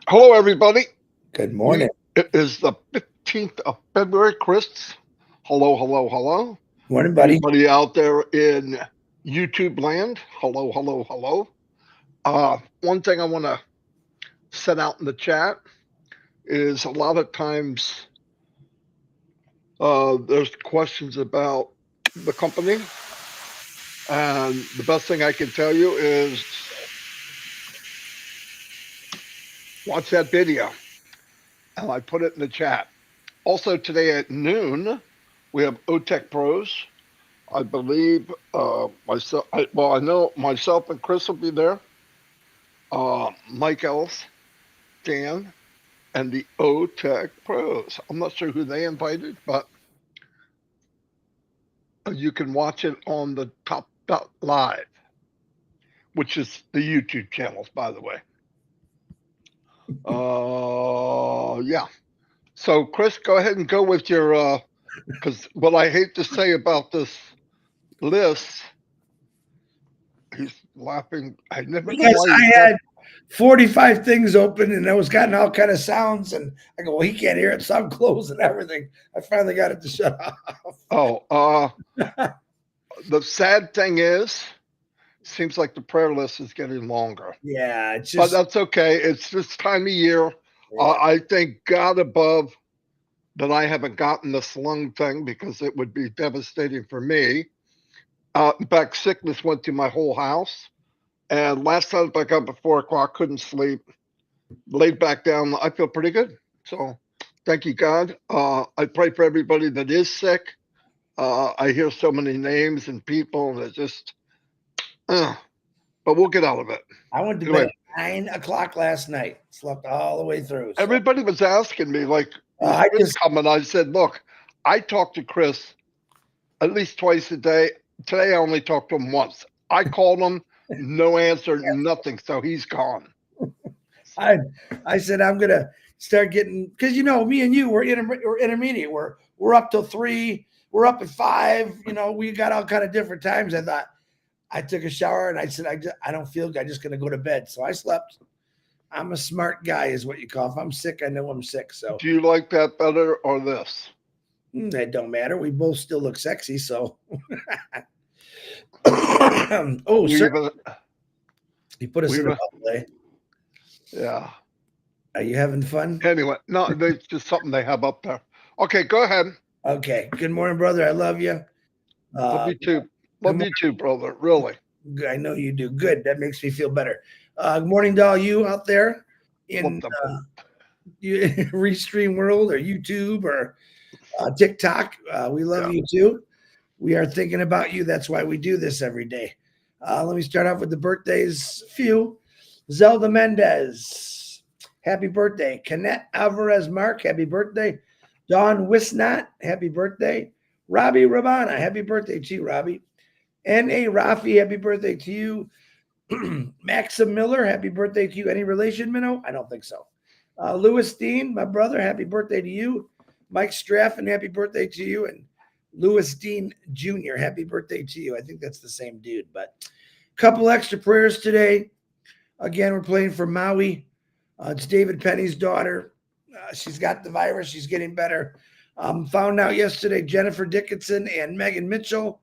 Hello, everybody. Good morning. It is the 15th of February. Chris, hello, hello, hello. Morning, buddy. Everybody out there in YouTube land, hello, hello, hello. One thing I want to set out in the chat is a lot of times there's questions about the company. And the best thing I can tell you is watch that video. And I put it in the chat. Also, today at noon, we have OTech Pros. I believe myself, I know myself and Chris will be there. Mike Ellis, Dan, and the OTech Pros. I'm not sure who they invited, but you can watch it on the Top Live, which is the YouTube channels, by the way. Yeah. So, Chris, go ahead and go with your, because what I hate to say about this list, he's laughing. I never know Because why I had 45 things open and I was getting all kind of sounds, and I go, well, he can't hear it, so I'm closing everything. I finally got it to shut off. Oh, the sad thing is, seems like the prayer list is getting longer. Yeah, it's But just, that's okay. It's this time of year. yeah. I thank God above that I haven't gotten this lung thing, because it would be devastating for me. In fact, sickness went through my whole house. And last night I got up at 4 o'clock, couldn't sleep, laid back down. I feel pretty good. So thank you, God. I pray for everybody that is sick. I hear so many names and people that just, but we'll get out of it. I went to bed at 9 o'clock last night, slept all the way through. So. Everybody was asking me, like, I just coming. I said, look, I talk to Chris at least twice a day. Today I only talked to him once. I called him, no answer, nothing. So he's gone. I said I'm gonna start getting, because me and you we're intermediate. We're up till 3. We're up at 5. We got all kind of different times. I thought, I took a shower and I said I don't feel good. I'm just gonna go to bed. So I slept. I'm a smart guy, is what you call. If I'm sick, I know I'm sick. So do you like that better or this? It don't matter. We both still look sexy. So oh, sir. You put us in the play. Yeah. Are you having fun? Anyway, no, it's just something they have up there. Okay, go ahead. Okay. Good morning, brother. I love you. Love you too. Love you too, brother. Really. I know you do. Good. That makes me feel better. Good morning to all you out there in Restream World or YouTube or TikTok. We love you too. We are thinking about you. That's why we do this every day. Let me start off with the birthdays. Few. Zelda Mendez, happy birthday. Canette Alvarez Mark, happy birthday. Dawn Wisnot, happy birthday. Robbie Rabana, happy birthday to you, Robbie. N.A. Rafi, happy birthday to you. Maxim Miller, happy birthday to you. Any relation, Minnow? I don't think so. Louis Dean, my brother, happy birthday to you. Mike Straffen, happy birthday to you. And Louis Dean Jr., happy birthday to you. I think that's the same dude, but a couple extra prayers today. Again, we're playing for Maui. It's David Penny's daughter. She's got the virus. She's getting better. Found out yesterday Jennifer Dickinson and Megan Mitchell.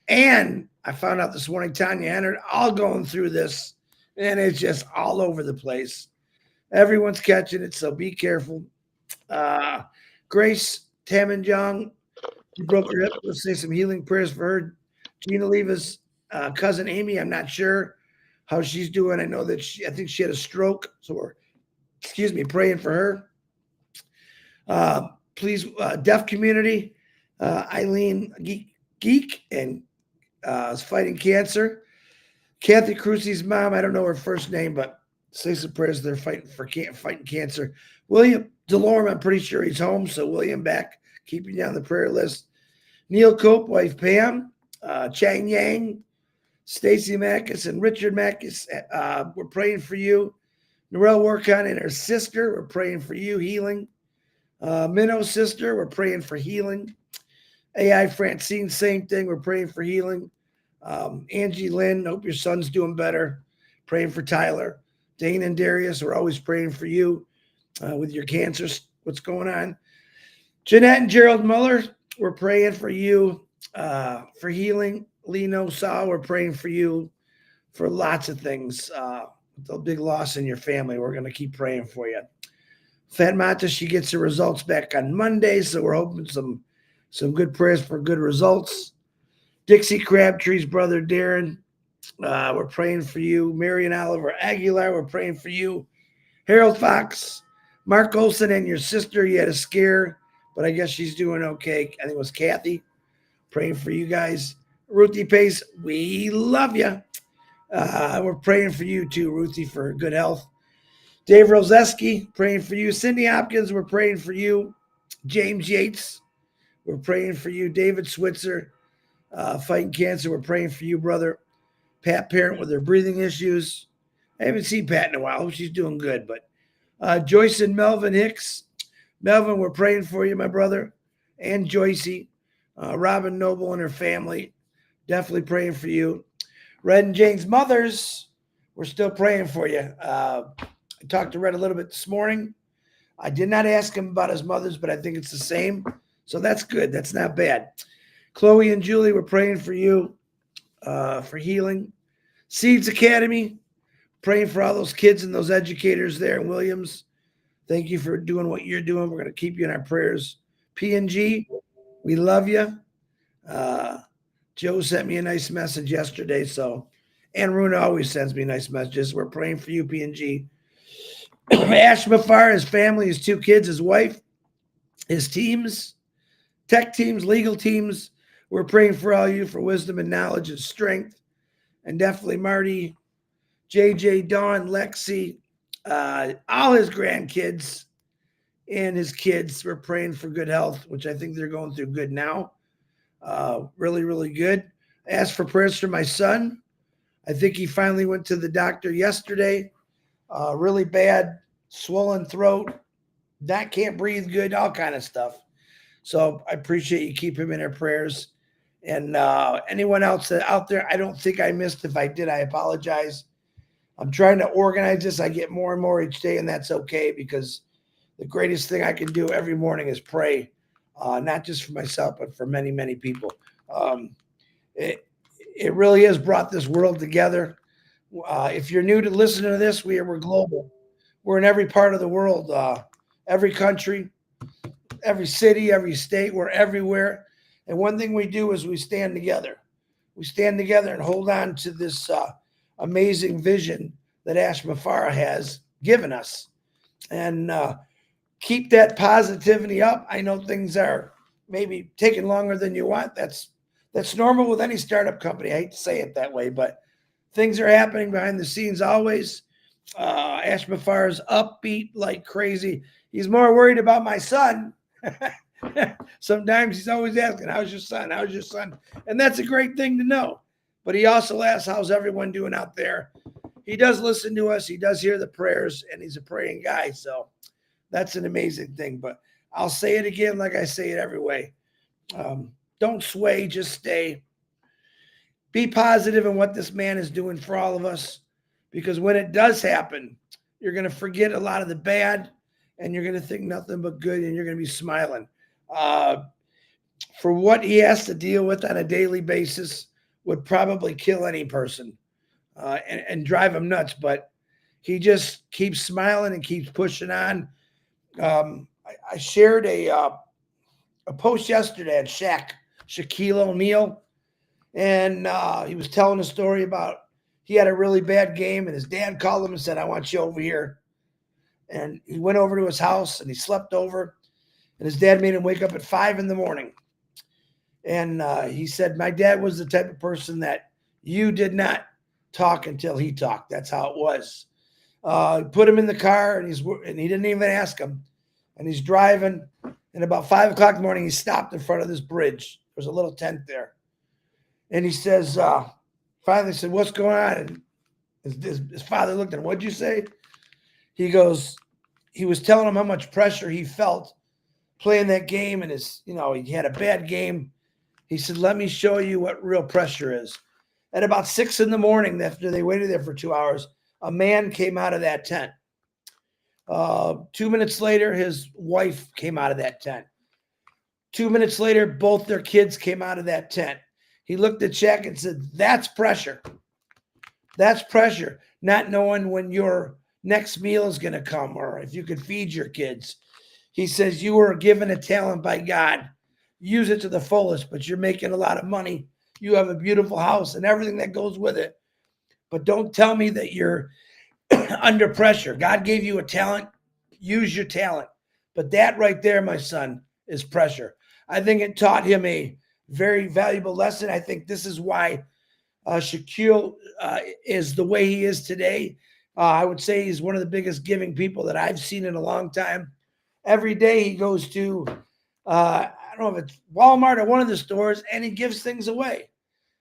And I found out this morning Tanya Hennard all going through this. And it's just all over the place. Everyone's catching it, so be careful. Grace Tamanjong, she broke her hip. Let's say some healing prayers for her. Gina Leva's cousin Amy, I'm not sure how she's doing. I know that I think she had a stroke. So we're, praying for her. Please, deaf community, Eileen Geek and is fighting cancer. Kathy Crucey's mom, I don't know her first name, but say some prayers. They're fighting cancer. William DeLorme, I'm pretty sure he's home. So William back, keeping you on the prayer list. Neil Cope, wife Pam, Chang Yang, Stacy Mackis and Richard Mackis, we're praying for you. Norelle Warcon and her sister, we're praying for you, healing. Minnow's sister, we're praying for healing. AI Francine, same thing, we're praying for healing. Angie Lynn, hope your son's doing better. praying for Tyler. Dane and Darius, we're always praying for you with your cancer. What's going on? Jeanette and Gerald Muller, we're praying for you for healing. Leno Saw, we're praying for you for lots of things. The big loss in your family, we're going to keep praying for you. Fatmata, she gets her results back on Monday, so we're hoping some good prayers for good results. Dixie Crabtree's brother Darren, we're praying for you. Marion Oliver Aguilar, we're praying for you. Harold Fox, Mark Olson and your sister, you had a scare, but I guess she's doing okay. I think it was Kathy. Praying for you guys. Ruthie Pace, we love you. We're praying for you too, Ruthie, for good health. Dave Roseski, praying for you. Cindy Hopkins, we're praying for you. James Yates, we're praying for you. David Switzer, fighting cancer, we're praying for you, brother. Pat Parent with her breathing issues. I haven't seen Pat in a while. She's doing good. But Joyce and Melvin Hicks. Melvin, we're praying for you, my brother. And Joycey. Robin Noble and her family. Definitely praying for you. Red and Jane's mothers, we're still praying for you. I talked to Red a little bit this morning. I did not ask him about his mothers, but I think it's the same. So that's good. That's not bad. Chloe and Julie, we're praying for you for healing. Seeds Academy, praying for all those kids and those educators there in Williams. Thank you for doing what you're doing. We're going to keep you in our prayers. P&G, we love you. Joe sent me a nice message yesterday. And Runa always sends me nice messages. We're praying for you, P&G. Ash Mafar, his family, his 2 kids, his wife, his teams, tech teams, legal teams. We're praying for all you for wisdom and knowledge and strength. And definitely Marty, JJ, Dawn, Lexi, all his grandkids and his kids. We're praying for good health, which I think they're going through good now. Really, really good. I asked for prayers for my son. I think he finally went to the doctor yesterday. Really bad, swollen throat. That can't breathe good, all kind of stuff. So I appreciate you keep him in our prayers. And anyone else out there, I don't think I missed. If I did, I apologize. I'm trying to organize this. I get more and more each day, and that's okay, because the greatest thing I can do every morning is pray, not just for myself, but for many, many people. It really has brought this world together. If you're new to listening to this, we're global. We're in every part of the world, every country, every city, every state. We're everywhere. And one thing we do is we stand together. We stand together and hold on to this amazing vision that Ash Mafara has given us. And keep that positivity up. I know things are maybe taking longer than you want. That's normal with any startup company. I hate to say it that way, but things are happening behind the scenes always. Ash Mafar is upbeat like crazy. He's more worried about my son. Sometimes he's always asking, how's your son? How's your son? And that's a great thing to know. But he also asks, how's everyone doing out there? He does listen to us. He does hear the prayers, and he's a praying guy. So that's an amazing thing. But I'll say it again, like I say it every way. Don't sway, just stay. Be positive in what this man is doing for all of us, because when it does happen, you're going to forget a lot of the bad, and you're going to think nothing but good, and you're going to be smiling. For what he has to deal with on a daily basis would probably kill any person and drive him nuts, but he just keeps smiling and keeps pushing on. I shared a post yesterday at Shaquille O'Neal, and he was telling a story about he had a really bad game, and his dad called him and said, I want you over here. And he went over to his house, and he slept over, and his dad made him wake up at 5 a.m. And he said, my dad was the type of person that you did not talk until he talked. That's how it was. Put him in the car, and he didn't even ask him. And he's driving, and about 5 o'clock in the morning, he stopped in front of this bridge. There's a little tent there. And he says, finally said, what's going on? And his father looked at him. What'd you say? He goes, he was telling him how much pressure he felt playing that game, and he had a bad game. He said, let me show you what real pressure is. At about 6 a.m, after they waited there for 2 hours, a man came out of that tent. 2 minutes later, his wife came out of that tent. 2 minutes later, both their kids came out of that tent. He looked at Jack and said, that's pressure. That's pressure. Not knowing when your next meal is going to come or if you could feed your kids. He says, you were given a talent by God. Use it to the fullest, but you're making a lot of money. You have a beautiful house and everything that goes with it. But don't tell me that you're under pressure. God gave you a talent. Use your talent. But that right there, my son, is pressure. I think it taught him a very valuable lesson. I think this is why Shaquille is the way he is today. I would say he's one of the biggest giving people that I've seen in a long time. Every day he goes to, I don't know if it's Walmart or one of the stores, and he gives things away.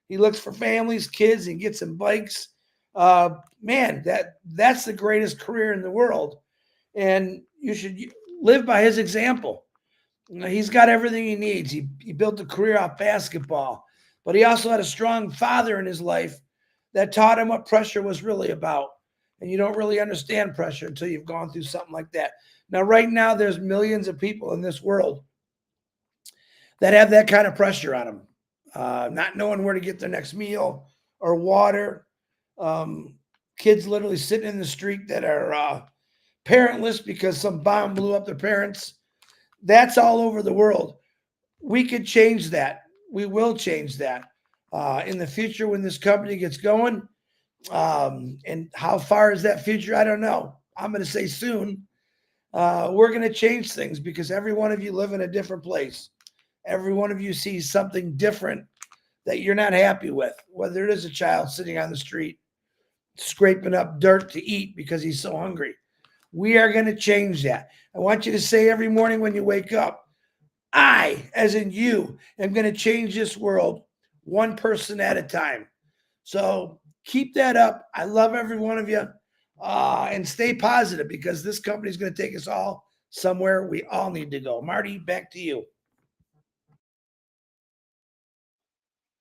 He looks for families, kids, and gets them bikes. Man, that's the greatest career in the world. And you should live by his example. He's got everything he needs. He built a career off basketball, but he also had a strong father in his life that taught him what pressure was really about. And you don't really understand pressure until you've gone through something like that. Now, right now, there's millions of people in this world that have that kind of pressure on them, not knowing where to get their next meal or water. Kids literally sitting in the street that are parentless because some bomb blew up their parents. That's all over the world. We could change that. We will change that in the future when this company gets going. And how far is that future? I don't know. I'm going to say soon. We're going to change things because every one of you live in a different place. Every one of you sees something different that you're not happy with, whether it is a child sitting on the street, scraping up dirt to eat because he's so hungry. We are going to change that. I want you to say every morning when you wake up, I, as in you, am going to change this world one person at a time. So keep that up. I love every one of you. And stay positive because this company is going to take us all somewhere we all need to go. Marty, back to you.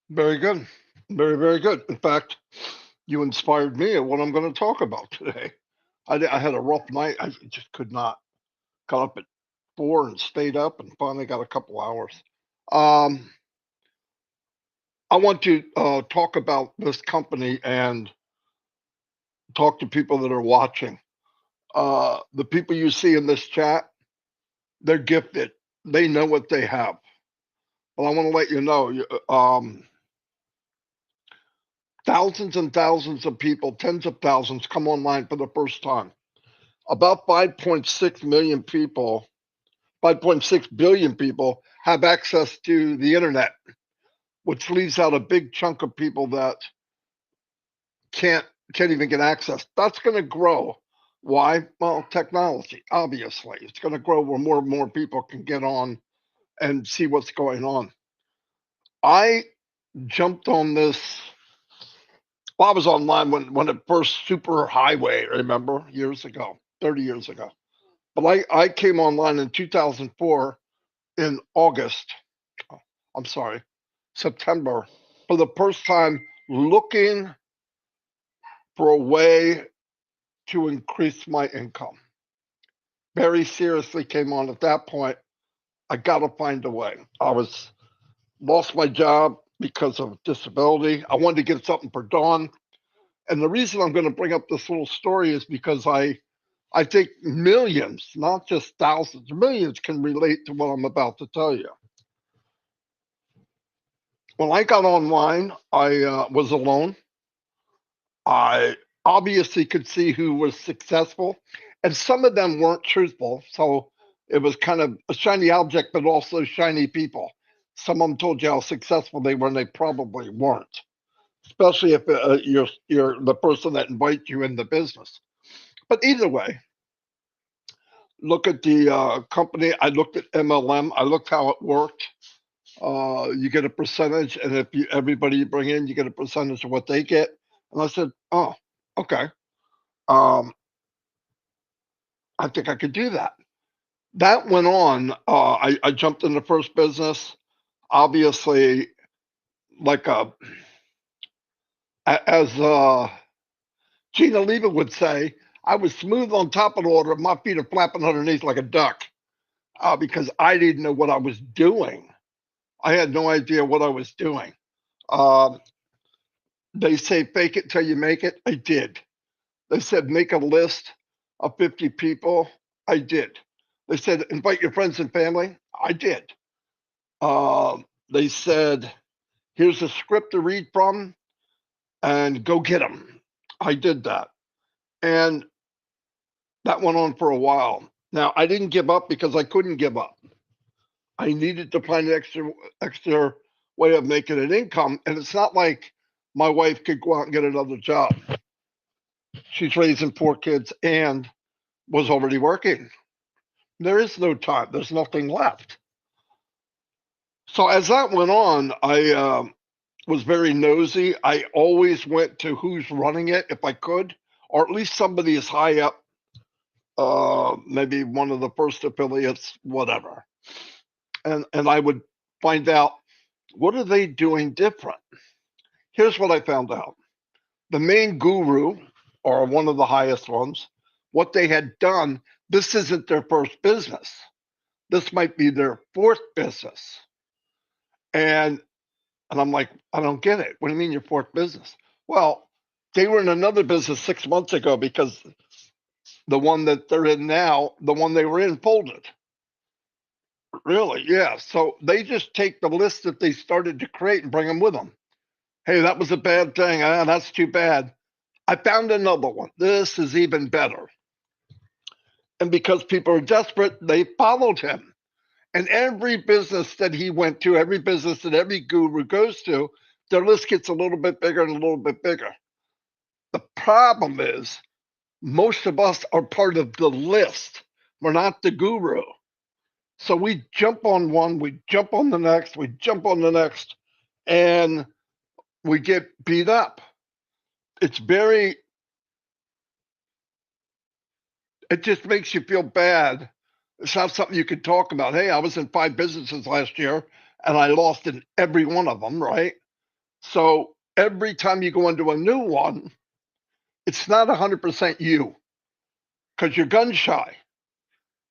Very good. Very, very good. In fact, you inspired me at what I'm going to talk about today. I had a rough night. I just could not. Got up at 4 and stayed up and finally got a couple hours. I want to talk about this company and talk to people that are watching. The people you see in this chat, they're gifted. They know what they have. But I want to let you know, thousands and thousands of people, tens of thousands, come online for the first time. About 5.6 million people, 5.6 billion people have access to the internet, which leaves out a big chunk of people that can't even get access. That's going to grow. Why? Well, technology, obviously. It's going to grow where more and more people can get on and see what's going on. I jumped on this. Well, I was online when it first super highway, remember, years ago, 30 years ago. But I came online in 2004 in August. I'm sorry, September, for the first time looking for a way to increase my income. Very seriously came on at that point. I got to find a way. I was lost my job because of disability. I wanted to get something for Dawn. And the reason I'm going to bring up this little story is because I think millions, not just thousands, millions can relate to what I'm about to tell you. When I got online, I was alone. I obviously could see who was successful, and some of them weren't truthful. So it was kind of a shiny object, but also shiny people. Some of them told you how successful they were, and they probably weren't. Especially if you're the person that invites you in the business. But either way, look at the company. I looked at MLM. I looked how it worked. You get a percentage, and if everybody you bring in, you get a percentage of what they get. And I said, oh, okay. I think I could do that. That went on. I jumped in the first business. Obviously, like as Gina Leva would say, I was smooth on top of the water, my feet are flapping underneath like a duck, because I didn't know what I was doing. I had no idea what I was doing. Um, they say fake it till you make it. I did. They said make a list of 50 people. I did. They said invite your friends and family. I did. They said here's a script to read from and go get them. I did that. And that went on for a while. Now, I didn't give up because I couldn't give up. I needed to find an extra way of making an income. And it's not like my wife could go out and get another job. She's raising 4 kids and was already working. There is no time. There's nothing left. So as that went on, I was very nosy. I always went to who's running it if I could, or at least somebody is high up, maybe one of the first affiliates, whatever. And I would find out, what are they doing different? Here's what I found out. The main guru, or one of the highest ones, what they had done, this isn't their first business. This might be their fourth business. And I'm like, I don't get it. What do you mean your fourth business? Well, they were in another business 6 months ago because the one that they're in now, the one they were in folded. Really? Yeah. So they just take the list that they started to create and bring them with them. Hey, that was a bad thing. That's too bad. I found another one. This is even better. And because people are desperate, they followed him. And every business that he went to, every business that every guru goes to, their list gets a little bit bigger and a little bit bigger. The problem is most of us are part of the list. We're not the guru. So we jump on one, we jump on the next, we jump on the next, and we get beat up. It's very, it just makes you feel bad. It's not something you can talk about. Hey, I was in 5 businesses last year and I lost in every one of them, right? So every time you go into a new one, it's not 100% you because you're gun shy.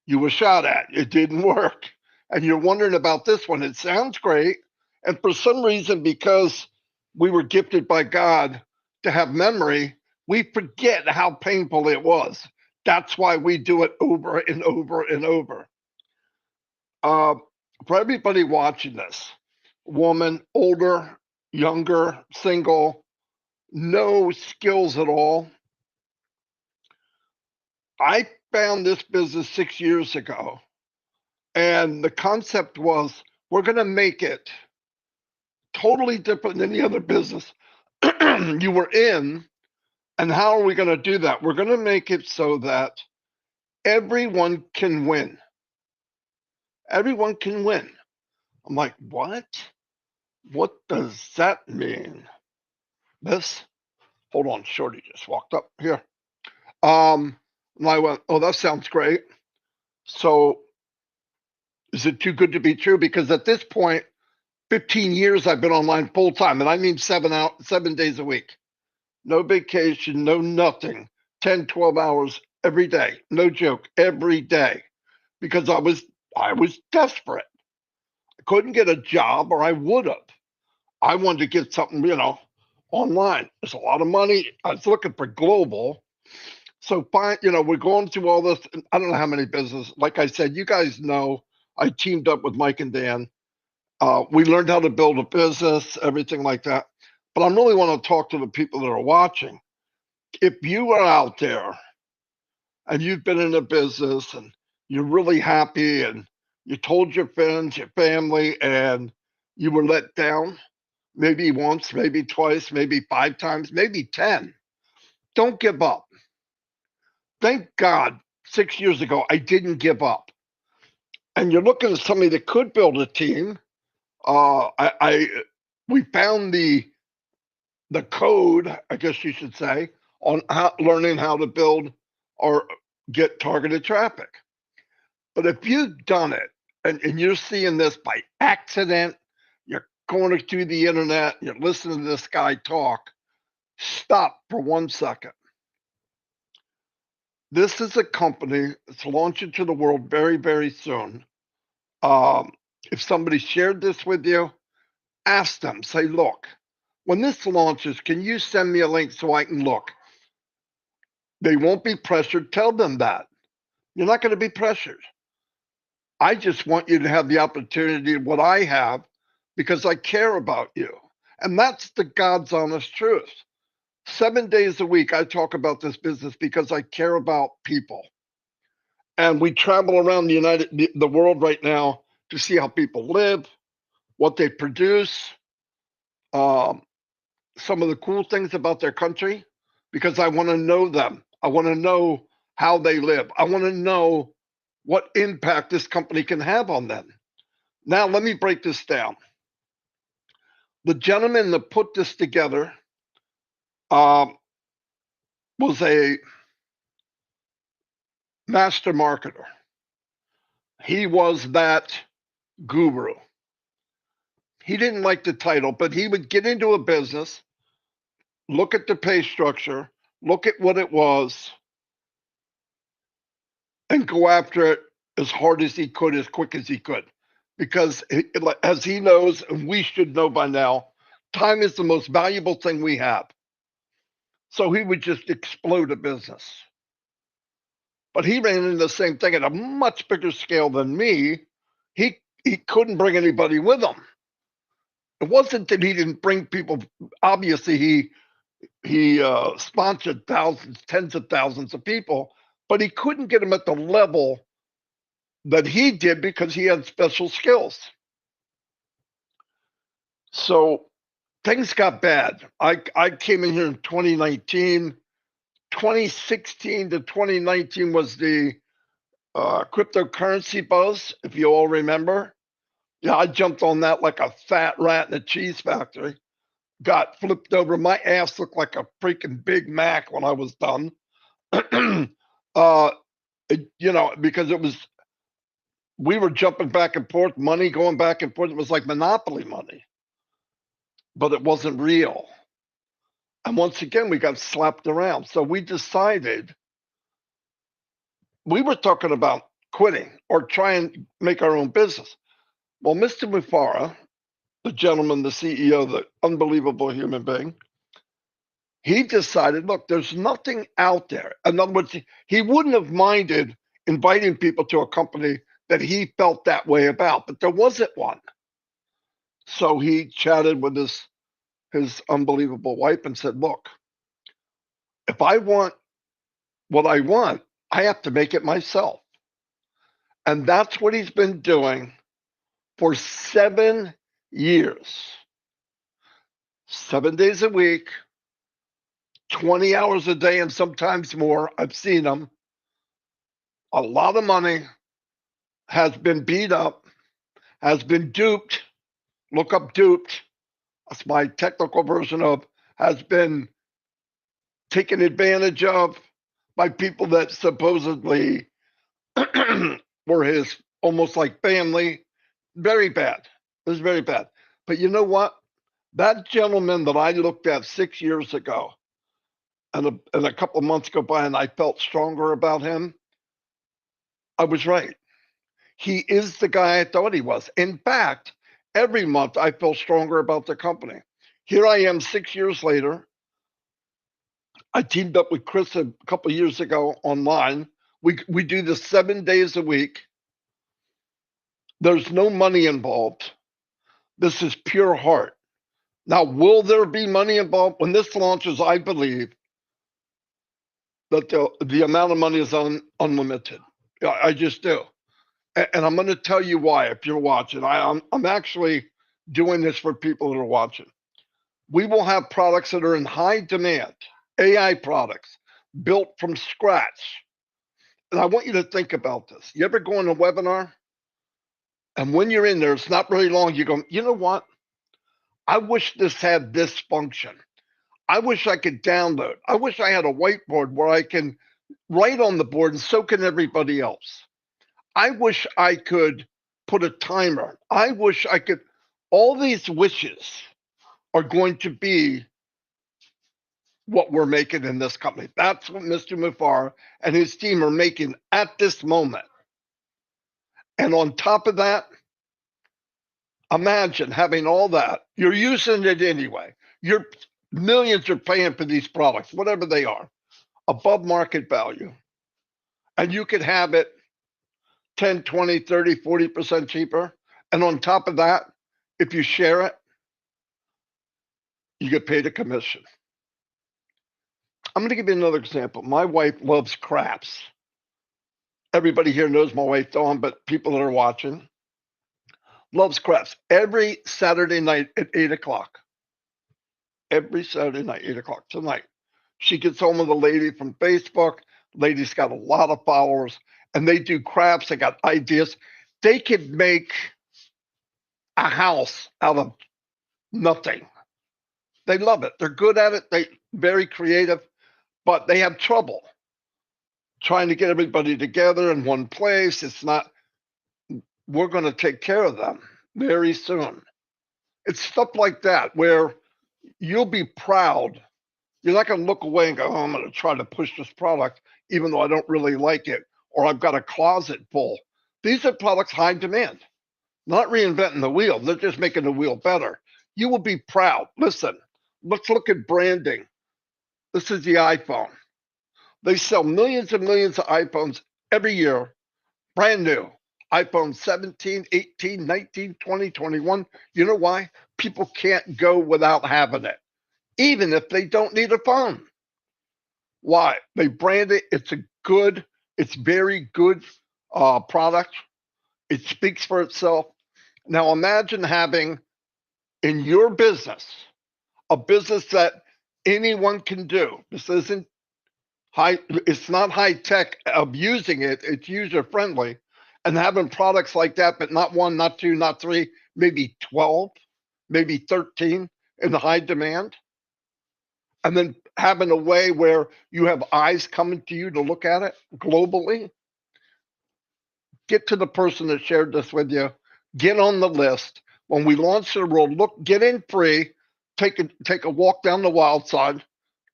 You were shot at, it didn't work. And you're wondering about this one. It sounds great. And for some reason, because we were gifted by God to have memory, we forget how painful it was. That's why we do it over and over and over. For everybody watching this, woman, older, younger, single, no skills at all. I found this business 6 years ago, and the concept was we're going to make it totally different than the other business you were in. And how are we going to do that? We're going to make it so that everyone can win. Everyone can win. I'm like, what? What does that mean? This? Hold on, Shorty just walked up here. And I went, oh, that sounds great. So is it too good to be true? Because at this point, 15 years I've been online full time, and I mean 7 days a week. No vacation, no nothing. 10, 12 hours every day. No joke, every day. Because I was desperate. I couldn't get a job, or I would have. I wanted to get something, online. There's a lot of money. I was looking for global. So fine, we're going through all this. I don't know how many businesses. Like I said, you guys know I teamed up with Mike and Dan. We learned how to build a business, everything like that. But I really want to talk to the people that are watching. If you are out there and you've been in a business and you're really happy and you told your friends, your family, and you were let down, maybe once, maybe twice, maybe 5 times, maybe 10, don't give up. Thank God 6 years ago, I didn't give up. And you're looking at somebody that could build a team. We found the code, I guess you should say, on learning how to build or get targeted traffic. But if you've done it and you're seeing this by accident, you're going through the internet, you're listening to this guy talk, stop for 1 second. This is a company that's launching to the world very, very soon. If somebody shared this with you, ask them, say, look, when this launches, can you send me a link so I can look? They won't be pressured. Tell them that. You're not going to be pressured. I just want you to have the opportunity of what I have because I care about you. And that's the God's honest truth. 7 days a week, I talk about this business because I care about people. And we travel around the world right now to see how people live, what they produce, some of the cool things about their country, because I want to know them. I want to know how they live. I want to know what impact this company can have on them. Now, let me break this down. The gentleman that put this together was a master marketer. He was that guru. He didn't like the title, but he would get into a business, look at the pay structure, look at what it was, and go after it as hard as he could, as quick as he could. Because as he knows, and we should know by now, time is the most valuable thing we have. So he would just explode a business. But he ran into the same thing at a much bigger scale than me. He couldn't bring anybody with him. It wasn't that he didn't bring people. Obviously, he sponsored thousands, tens of thousands of people, but he couldn't get them at the level that he did because he had special skills. So things got bad. I came in here in 2019. 2016 to 2019 was the cryptocurrency buzz, if you all remember. Yeah, I jumped on that like a fat rat in a cheese factory. Got flipped over. My ass looked like a freaking Big Mac when I was done. Because we were jumping back and forth, money going back and forth. It was like monopoly money, but it wasn't real. And once again, we got slapped around. So we decided we were talking about quitting or trying to make our own business. Well, Mr. Mufara, the gentleman, the CEO, the unbelievable human being, he decided, look, there's nothing out there. In other words, he wouldn't have minded inviting people to a company that he felt that way about, but there wasn't one. So he chatted with his unbelievable wife and said, look, if I want what I want, I have to make it myself. And that's what he's been doing for 7 years. 7 days a week, 20 hours a day, and sometimes more. I've seen him. A lot of money, has been beat up, has been duped. Look up duped. That's my technical version of has been taken advantage of by people that supposedly were his almost like family. Very bad. It was very bad. But you know what? That gentleman that I looked at 6 years ago, and a couple of months go by, and I felt stronger about him, I was right. He is the guy I thought he was. In fact, every month I feel stronger about the company. Here I am 6 years later. I teamed up with Chris a couple of years ago online. We do this 7 days a week. There's no money involved. This is pure heart. Now, will there be money involved? When this launches, I believe that the amount of money is unlimited. I just do. And I'm going to tell you why if you're watching. I'm actually doing this for people that are watching. We will have products that are in high demand, AI products built from scratch. And I want you to think about this. You ever go on a webinar? And when you're in there, it's not very long. You go, you know what? I wish this had this function. I wish I could download. I wish I had a whiteboard where I can write on the board, and so can everybody else. I wish I could put a timer. I wish I could. All these wishes are going to be what we're making in this company. That's what Mr. Mufar and his team are making at this moment. And on top of that, imagine having all that. You're using it anyway. Your millions are paying for these products, whatever they are, above market value. And you could have it 10, 20, 30, 40% cheaper. And on top of that, if you share it, you get paid a commission. I'm going to give you another example. My wife loves craps. Everybody here knows my wife, Dawn, but people that are watching loves craps. Every Saturday night at 8 o'clock. Every Saturday night, 8 o'clock tonight. She gets home with a lady from Facebook. Lady's got a lot of followers, and they do craps. They got ideas. They could make a house out of nothing. They love it. They're good at it. They're very creative, but they have trouble trying to get everybody together in one place. It's not, we're going to take care of them very soon. It's stuff like that where you'll be proud. You're not going to look away and go, oh, I'm going to try to push this product, even though I don't really like it, or I've got a closet full. These are products high demand, not reinventing the wheel. They're just making the wheel better. You will be proud. Listen, let's look at branding. This is the iPhone. They sell millions and millions of iPhones every year, brand new. iPhone 17, 18, 19, 20, 21. You know why? People can't go without having it, even if they don't need a phone. Why? They brand it. It's very good product. It speaks for itself. Now imagine having in your business, a business that anyone can do. This isn't it's not high tech of using it. It's user friendly, and having products like that, but not one, not two, not three, maybe 12, maybe 13 in the high demand. And then having a way where you have eyes coming to you to look at it globally. Get to the person that shared this with you. Get on the list. When we launch the world, look, get in free, take a walk down the wild side,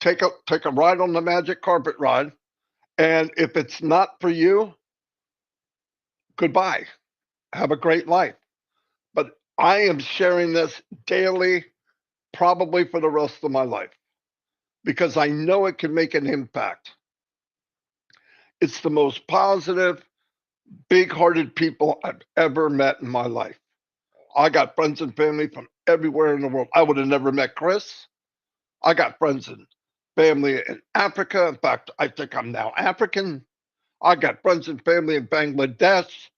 take a ride on the magic carpet ride. And if it's not for you, goodbye. Have a great life. But I am sharing this daily, probably for the rest of my life, because I know it can make an impact. It's the most positive, big-hearted people I've ever met in my life. I got friends and family from everywhere in the world. I would have never met Chris. I got friends and family in Africa. In fact, I think I'm now African. I got friends and family in Bangladesh.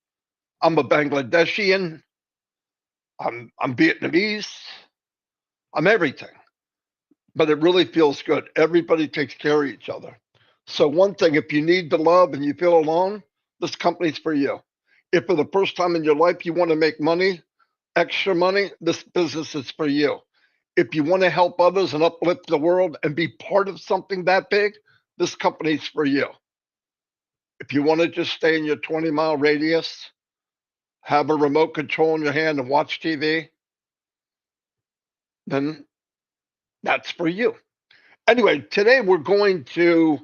I'm a Bangladeshian. I'm Vietnamese. I'm everything. But it really feels good. Everybody takes care of each other. So one thing, if you need the love and you feel alone, this company's for you. If for the first time in your life you want to make money, extra money, this business is for you. If you want to help others and uplift the world and be part of something that big, this company's for you. If you want to just stay in your 20-mile radius, have a remote control in your hand and watch TV, then that's for you. Anyway, today we're going to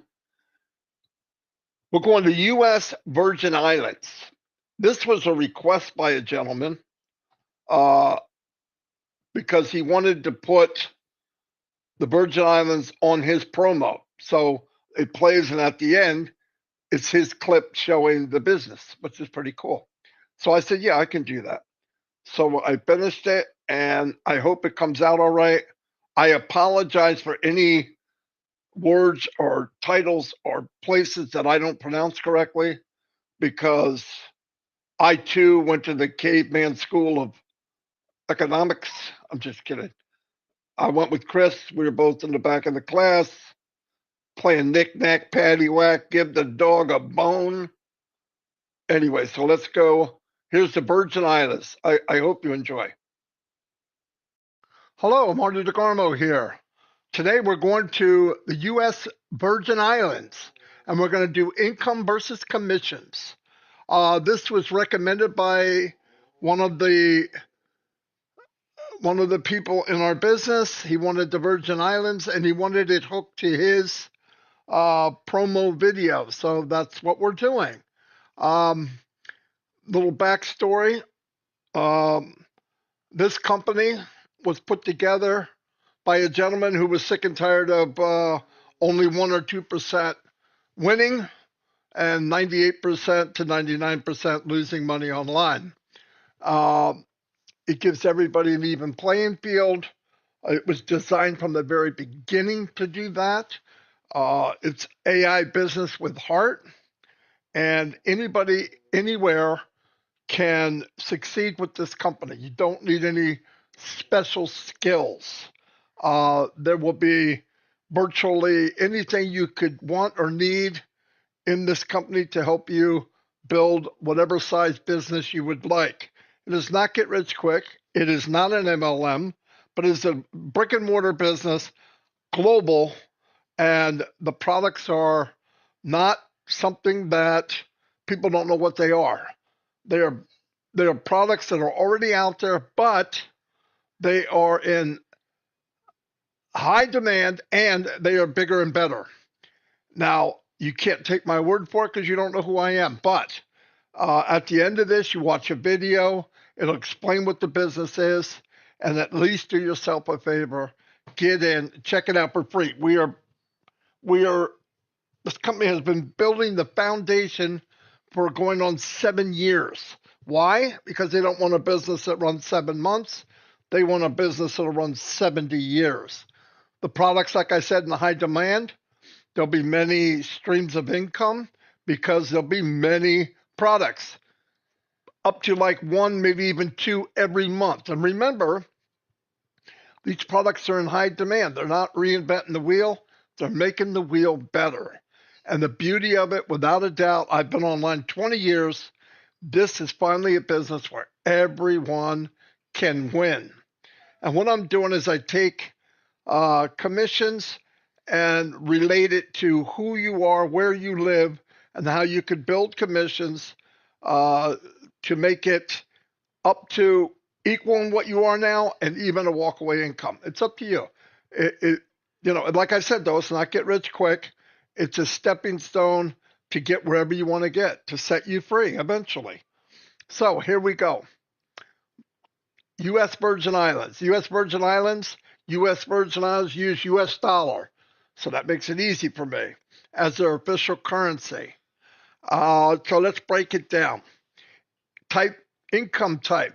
U.S. Virgin Islands. This was a request by a gentleman because he wanted to put the Virgin Islands on his promo. So it plays, and at the end, it's his clip showing the business, which is pretty cool. So I said, yeah, I can do that. So I finished it, and I hope it comes out all right. I apologize for any words or titles or places that I don't pronounce correctly, because I too went to the caveman school of economics. I'm just kidding. I went with Chris. We were both in the back of the class playing knick-knack, paddywhack, give the dog a bone. Anyway, so let's go. Here's the Virgin Islands. I hope you enjoy. Hello, Marty DeGarmo here. Today we're going to the U.S. Virgin Islands, and we're going to do income versus commissions. This was recommended by one of the one of the people in our business, he wanted the Virgin Islands and he wanted it hooked to his promo video. So that's what we're doing. Little backstory. This company was put together by a gentleman who was sick and tired of only 1 or 2% winning and 98% to 99% losing money online. It gives everybody an even playing field. It was designed from the very beginning to do that. It's AI business with heart, and anybody, anywhere can succeed with this company. You don't need any special skills. There will be virtually anything you could want or need in this company to help you build whatever size business you would like. It does not get rich quick. It is not an MLM, but it's a brick and mortar business, global, and the products are not something that people don't know what they are. They are products that are already out there, but they are in high demand and they are bigger and better. Now, you can't take my word for it because you don't know who I am, but at the end of this, you watch a video, it'll explain what the business is, and at least do yourself a favor, get in, check it out for free. This company has been building the foundation for going on 7 years. Why? Because they don't want a business that runs 7 months. They want a business that'll run 70 years. The products, like I said, in high demand, there'll be many streams of income because there'll be many products, up to like 1, maybe even 2 every month. And remember, these products are in high demand. They're not reinventing the wheel. They're making the wheel better. And the beauty of it, without a doubt, I've been online 20 years. This is finally a business where everyone can win. And what I'm doing is I take commissions and relate it to who you are, where you live, and how you could build commissions to make it up to equaling what you are now and even a walkaway income. It's up to you. Like I said, though, it's not get rich quick. It's a stepping stone to get wherever you want to get, to set you free eventually. So here we go. U.S. Virgin Islands. U.S. Virgin Islands use U.S. dollar. So that makes it easy for me as their official currency. So let's break it down. Income type.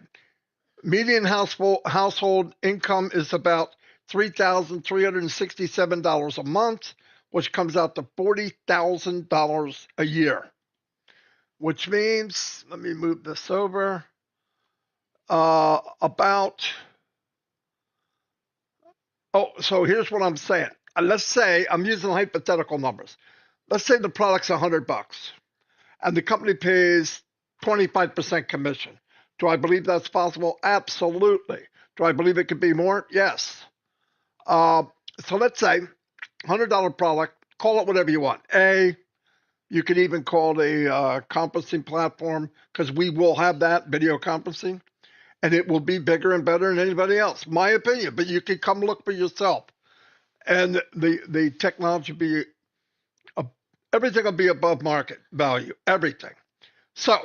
Median household income is about $3,367 a month, which comes out to $40,000 a year, which means, let me move this over, so here's what I'm saying. Let's say, I'm using hypothetical numbers. Let's say the product's $100 and the company pays 25% commission. Do I believe that's possible? Absolutely. Do I believe it could be more? Yes. So let's say $100 product, call it whatever you want. You could even call it a conferencing platform, because we will have that, video conferencing, and it will be bigger and better than anybody else, my opinion, but you can come look for yourself. And the technology everything will be above market value, everything. So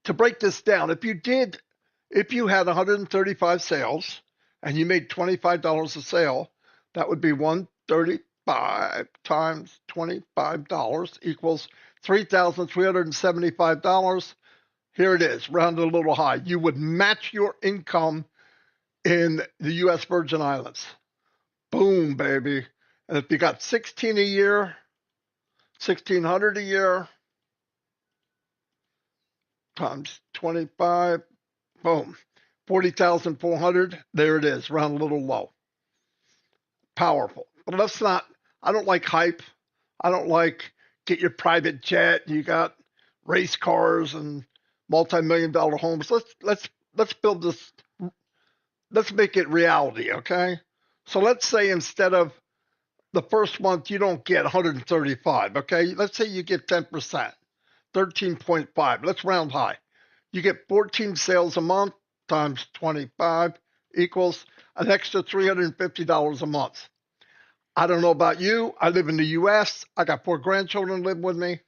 to break this down, if you had 135 sales and you made $25 a sale, that would be 135 times $25 equals $3,375. Here it is, rounded a little high. You would match your income in the U.S. Virgin Islands. Boom, baby. And if you got 16 a year, 1,600 a year, times 25, boom, 40,400. There it is, round a little low. Powerful. But I don't like hype. I don't like get your private jet. You got race cars and multi-million-dollar homes. Let's build this. Let's make it reality, okay? So let's say instead of the first month, you don't get 135, okay? Let's say you get 10%, 13.5. Let's round high. You get 14 sales a month times 25. equals an extra $350 a month. I don't know about you. I live in the US. I got 4 grandchildren live with me.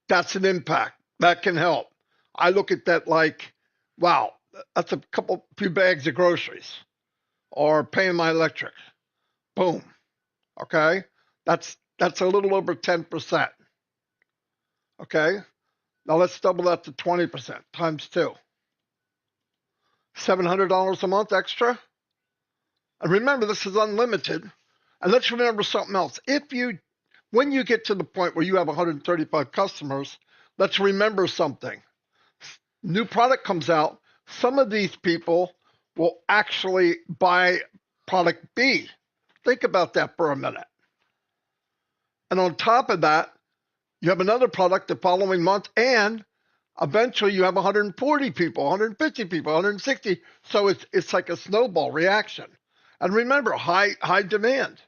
That's an impact. That can help. I look at that like, wow, that's a few bags of groceries or paying my electric. Boom. Okay. That's a little over 10%. Okay. Now let's double that to 20% times 2. $700 a month extra. And remember, this is unlimited. And let's remember something else. When you get to the point where you have 135 customers, let's remember something. New product comes out. Some of these people will actually buy product B. Think about that for a minute. And on top of that, you have another product the following month, and eventually you have 140 people, 150 people, 160. So it's like a snowball reaction. And remember, high demand.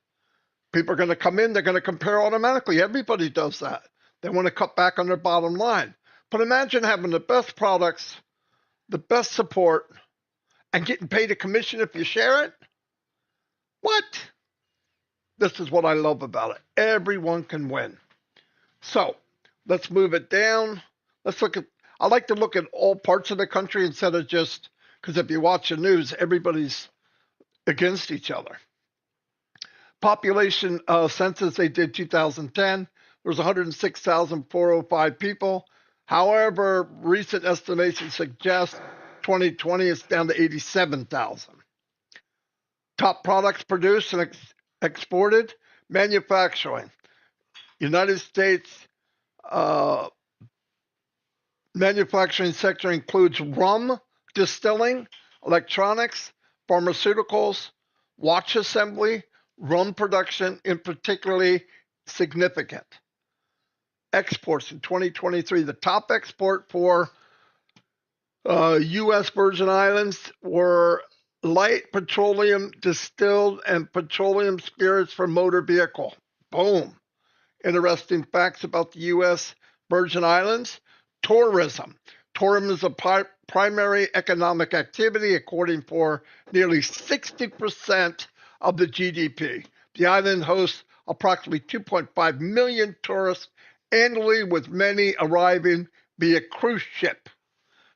People are going to come in, they're going to compare automatically. Everybody does that. They want to cut back on their bottom line. But imagine having the best products, the best support, and getting paid a commission if you share it. What? This is what I love about it. Everyone can win. So let's move it down. I like to look at all parts of the country instead of just, because if you watch the news, everybody's against each other. Population census they did 2010, there was 106,405 people. However, recent estimations suggest 2020 is down to 87,000. Top products produced and exported, manufacturing. United States manufacturing sector includes rum, distilling, electronics, pharmaceuticals, watch assembly, rum production in particularly significant. Exports in 2023, the top export for U.S. Virgin Islands were light petroleum distilled and petroleum spirits for motor vehicle. Boom. Interesting facts about the U.S. Virgin Islands. Tourism. Tourism is a primary economic activity, according for nearly 60% of the GDP. The island hosts approximately 2.5 million tourists annually, with many arriving via cruise ship.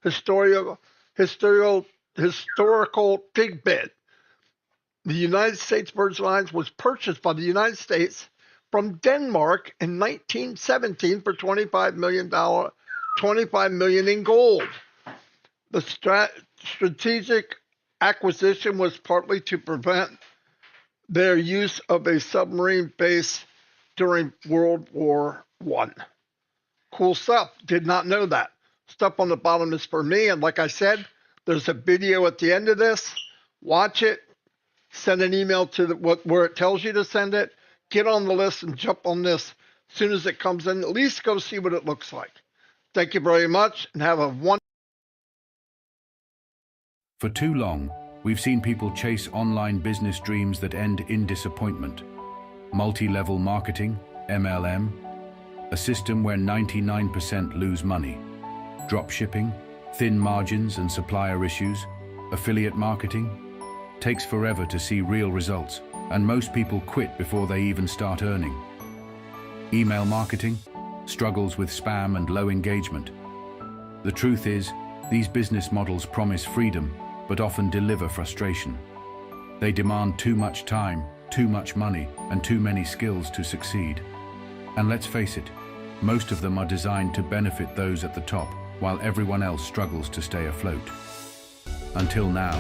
Historical tidbit. The United States Virgin Islands was purchased by the United States from Denmark in 1917 for $25 million in gold. The strategic acquisition was partly to prevent their use of a submarine base during World War I. Cool stuff. Did not know that. Stuff on the bottom is for me. And like I said, there's a video at the end of this. Watch it. Send an email to where it tells you to send it. Get on the list and jump on this as soon as it comes in. At least go see what it looks like. Thank you very much and have a wonderful. For too long, we've seen people chase online business dreams that end in disappointment. Multi-level marketing, MLM, a system where 99% lose money. Drop shipping, thin margins and supplier issues, affiliate marketing, takes forever to see real results, and most people quit before they even start earning. Email marketing, struggles with spam and low engagement. The truth is, these business models promise freedom, but often deliver frustration. They demand too much time, too much money, and too many skills to succeed. And let's face it, most of them are designed to benefit those at the top, while everyone else struggles to stay afloat. Until now.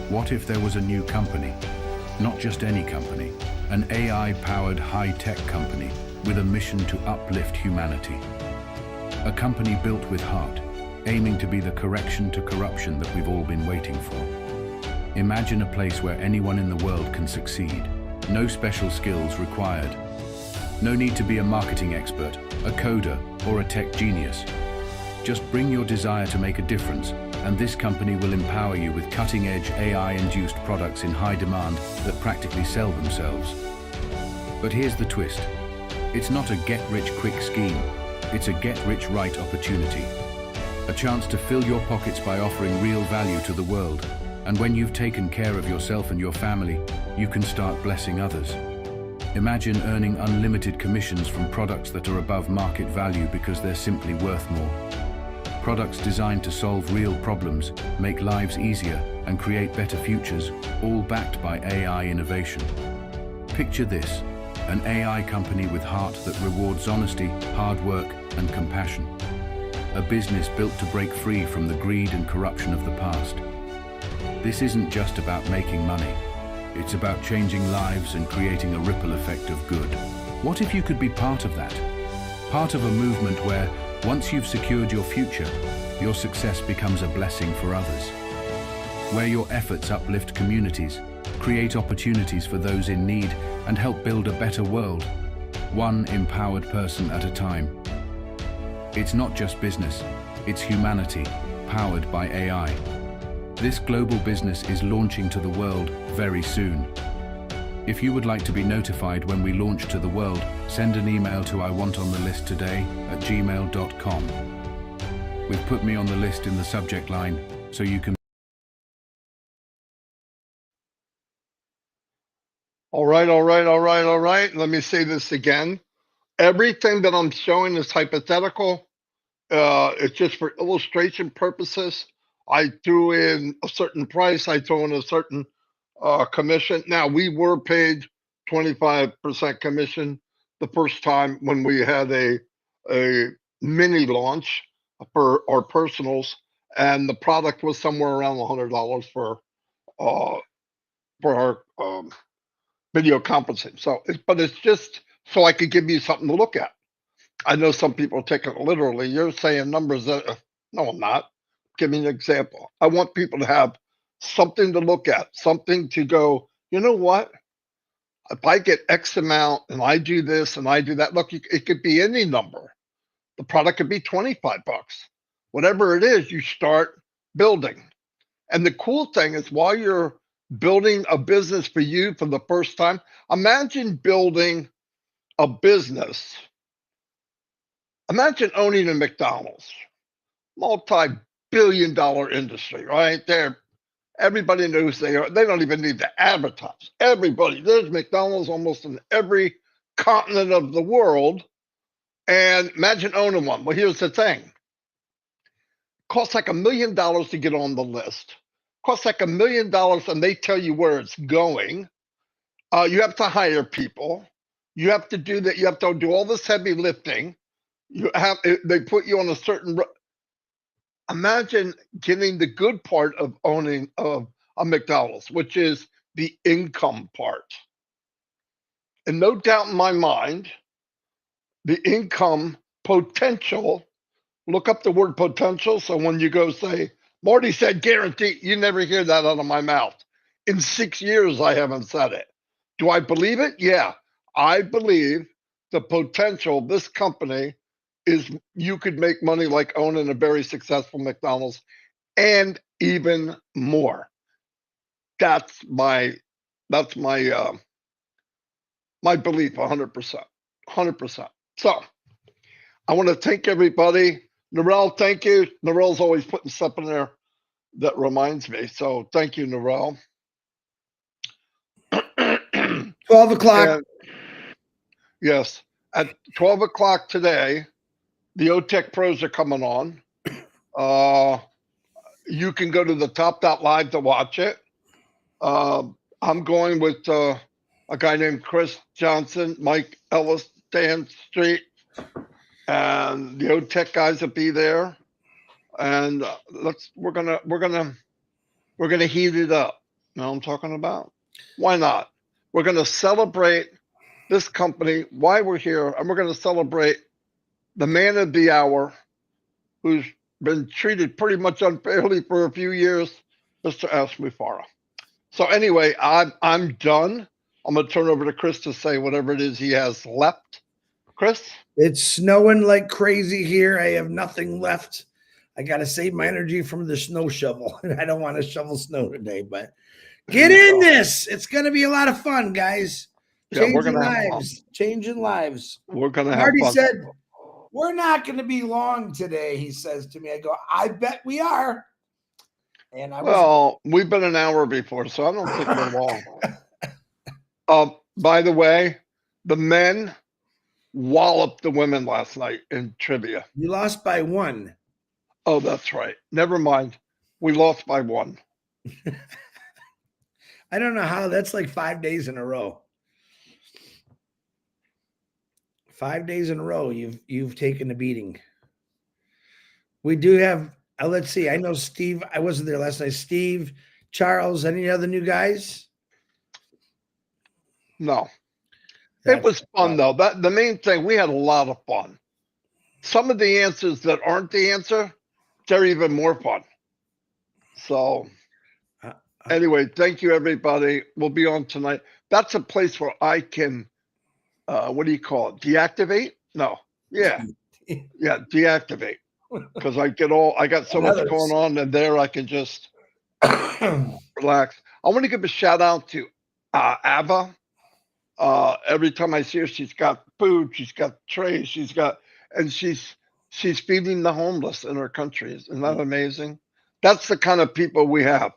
What if there was a new company? Not just any company, an AI-powered high-tech company with a mission to uplift humanity. A company built with heart, aiming to be the correction to corruption that we've all been waiting for. Imagine a place where anyone in the world can succeed. No special skills required. No need to be a marketing expert, a coder, or a tech genius. Just bring your desire to make a difference, and this company will empower you with cutting-edge AI-induced products in high demand that practically sell themselves. But here's the twist. It's not a get-rich-quick scheme. It's a get-rich-right opportunity. A chance to fill your pockets by offering real value to the world. And when you've taken care of yourself and your family, you can start blessing others. Imagine earning unlimited commissions from products that are above market value because they're simply worth more. Products designed to solve real problems, make lives easier, and create better futures, all backed by AI innovation. Picture this, an AI company with heart that rewards honesty, hard work, and compassion. A business built to break free from the greed and corruption of the past. This isn't just about making money. It's about changing lives and creating a ripple effect of good. What if you could be part of that? Part of a movement where, once you've secured your future, your success becomes a blessing for others. Where your efforts uplift communities, create opportunities for those in need, and help build a better world, one empowered person at a time. It's not just business, it's humanity, powered by AI. This global business is launching to the world very soon. If you would like to be notified when we launch to the world, send an email to iwantonthelisttoday@gmail.com. We've put me on the list in the subject line, so you can... All right. Let me say this again. Everything that I'm showing is hypothetical. It's just for illustration purposes. I threw in a certain price. I threw in a certain commission. Now, we were paid 25% commission the first time when we had a mini launch for our personals, and the product was somewhere around $100 for our video conferencing. So, but it's just so I could give you something to look at. I know some people take it literally. You're saying numbers that, no, I'm not. Give me an example. I want people to have something to look at, something to go, you know what? If I get X amount and I do this and I do that, look, it could be any number. The product could be 25 bucks. Whatever it is, you start building. And the cool thing is while you're building a business for you for the first time, imagine building a business. Imagine owning a McDonald's, multi-billion-dollar industry, right? Everybody knows they are. They don't even need to advertise. Everybody, there's McDonald's almost in every continent of the world. And imagine owning one. Well, here's the thing. It costs like $1 million to get on the list. It costs like $1 million and they tell you where it's going. You have to hire people. You have to do that. You have to do all this heavy lifting. They put you on a certain. Imagine getting the good part of owning a McDonald's, which is the income part. And no doubt in my mind, the income potential. Look up the word potential. So when you go say, Marty said guarantee, you never hear that out of my mouth. In 6 years, I haven't said it. Do I believe it? Yeah. I believe the potential of this company is you could make money like owning a very successful McDonald's and even more. That's my my belief 100%. 100%. So I want to thank everybody. Narelle, thank you. Narelle's always putting stuff in there that reminds me. So thank you, Narelle. 12 o'clock. And yes, at 12 o'clock today, the OTech Pros are coming on. You can go to the top.live to watch it. I'm going with a guy named Chris Johnson, Mike Ellis, Dan Street, and the OTech guys will be there. And we're gonna heat it up. You know what I'm talking about? Why not? We're gonna celebrate this company, why we're here, and we're gonna celebrate the man of the hour, who's been treated pretty much unfairly for a few years, Mr. Asmufara. So anyway, I'm done. I'm gonna turn over to Chris to say whatever it is he has left. Chris? It's snowing like crazy here. I have nothing left. I got to save my energy from the snow shovel. And I don't want to shovel snow today, but get in this. It's going to be a lot of fun, guys. Changing lives. Changing lives. We're going to have Marty fun. said, we're not going to be long today, he says to me. I go, I bet we are. And I was Well, we've been an hour before, so I don't think we're long. By the way, the men walloped the women last night in trivia. you lost by 1. Oh, that's right. Never mind. We lost by 1. I don't know how. That's like 5 days in a row. 5 days in a row, you've taken a beating. We do have. Let's see. I know Steve. I wasn't there last night. Steve, Charles, any other new guys? No. It was fun, though. The main thing, we had a lot of fun. Some of the answers that aren't the answer, they're even more fun. So anyway, thank you, everybody. We'll be on tonight. That's a place where I can, what do you call it? Deactivate? No. Yeah. Yeah, deactivate. Because I got so much going on, and there I can just relax. I want to give a shout out to Ava. Every time I see her, she's got food, she's got trays, and she's feeding the homeless in her country. Isn't that amazing? That's the kind of people we have.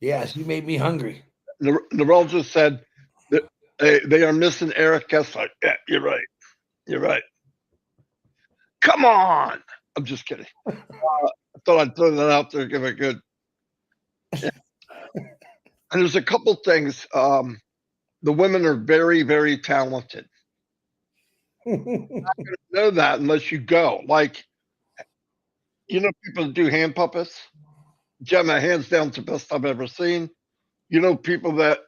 Yes, you made me hungry. Narelle just said that they are missing Eric Kessler. Yeah, you're right. You're right. Come on. I'm just kidding. I thought I'd throw that out there, give it good. Yeah. And there's a couple things. The women are very, very talented. You're not going to know that unless you go. Like, people that do hand puppets. Gemma, hands down, it's the best I've ever seen. People that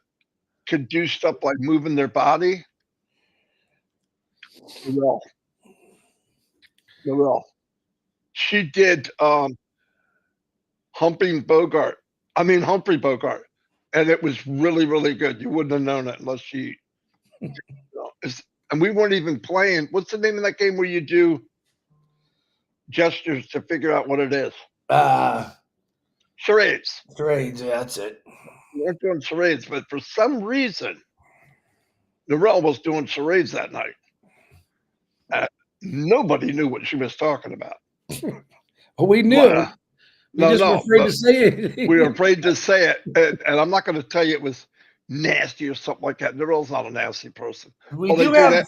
could do stuff like moving their body. Narelle. She did Humphrey Bogart, and it was really, really good. You wouldn't have known it unless she. And we weren't even playing. What's the name of that game where you do gestures to figure out what it is? Charades. Charades, yeah, that's it. We weren't doing charades, but for some reason, Narelle was doing charades that night. Nobody knew what she was talking about. Well, we knew. We were afraid to say it. We were afraid to say it. And I'm not going to tell you it was nasty or something like that. Narelle's not a nasty person. We do have.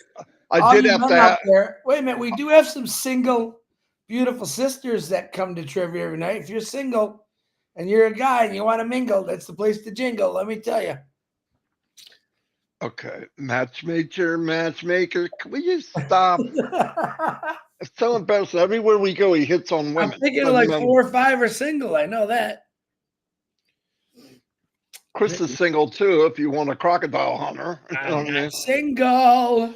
I did have to have. Wait a minute. We do have some single, beautiful sisters that come to trivia every night. If you're single and you're a guy and you want to mingle, that's the place to jingle. Let me tell you. Okay, matchmaker. Can we just stop? It's so embarrassing. Everywhere we go, he hits on women. I'm thinking like 4 or 5 are single. I know that. Chris is single too. If you want a crocodile hunter, I'm single.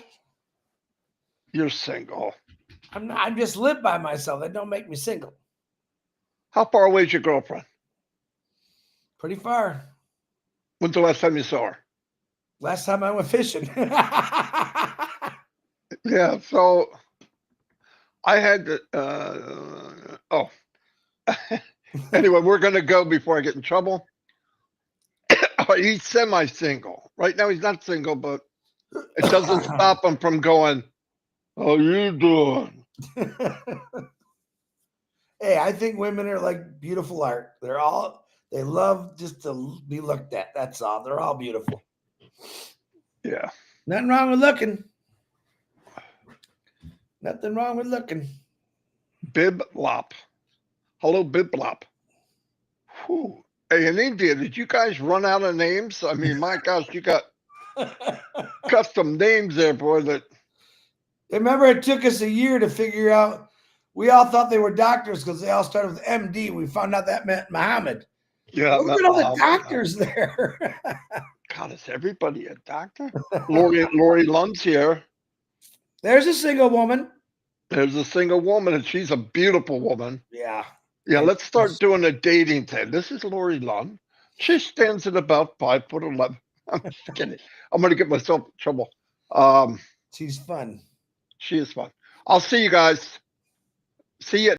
You're single. I'm just live by myself. That don't make me single. How far away is your girlfriend? Pretty far. When's the last time you saw her? Last time I went fishing. Yeah, so I had to, anyway, we're going to go before I get in trouble. He's semi-single. Right now he's not single, but it doesn't stop him from going, how you doing? Hey, I think women are like beautiful art. They love just to be looked at. That's all. They're all beautiful. Yeah. Nothing wrong with looking. Nothing wrong with looking. Bib Lop. Hello, Bib Lop. Whew. Hey, in India, did you guys run out of names? I mean, my gosh, you got custom names there, boy. That remember, it took us a year to figure out. We all thought they were doctors because they all started with MD. We found out that meant Muhammad. Yeah, look at all the doctors there. God, is everybody a doctor? Lori Lund's here. There's a single woman. There's a single woman, and she's a beautiful woman. Yeah. Yeah, let's start doing a dating thing. This is Lori Lund. She stands at about 5'11". I'm just kidding. I'm going to get myself in trouble. She's fun. She is fun. I'll see you guys. See you.